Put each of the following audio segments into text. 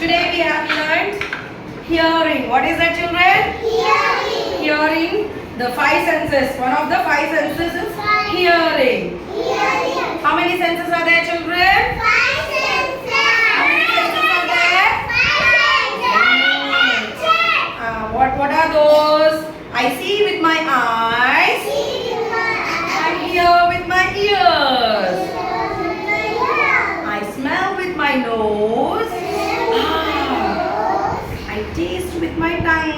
Today we have learned hearing. What is that, children? Hearing. Hearing. The five senses. One of the five senses is hearing. Hearing. How many senses are there, children? Five senses. How many senses are there? Five senses. What are those? I see with my eyes. I hear with my ears. I smell with my nose. I taste with my tongue.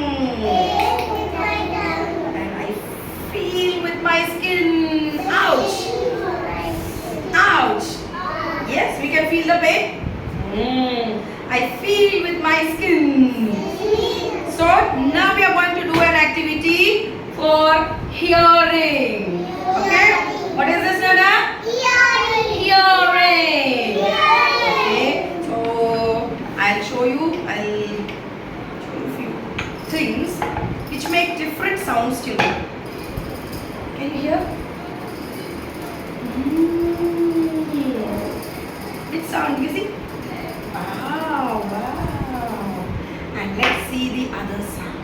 And I feel with my skin. Ouch! Ouch! Yes, we can feel the pain. I feel with my skin. So now we are going to do an activity for hearing. Okay? What is this, Nana? Hearing. Okay. So I'll show you a few things which make different sounds, children. Can you hear? Which sound you see? Wow, wow. And let's see the other sound.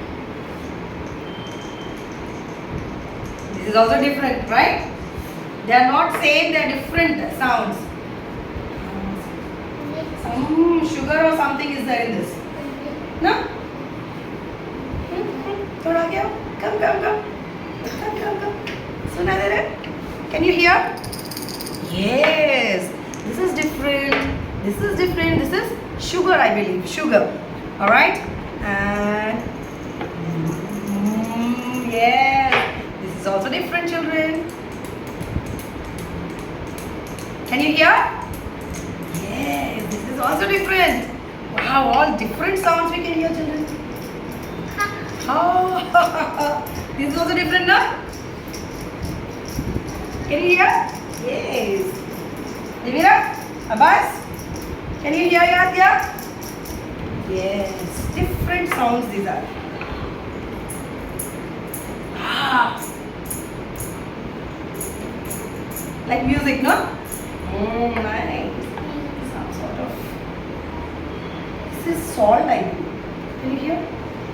This is also different, right? They are not same, they are different sounds. Some sugar or something is there in this. No? Thoda आगे आओ. Come. Come. सुना दे रहे? Can you hear? Yes. This is different. This is sugar, I believe. Sugar. All right. And yes. This is also different, children. Can you hear? Yes. This is also different. Wow. All different sounds we can hear, children. Oh. This is also different, no? Can you hear? Yes. Divira? Abbas? Can you hear, Yadya? Yes. Different sounds these are. Like music, no? Nice. Some sort of. This is salt, I believe. Can you hear?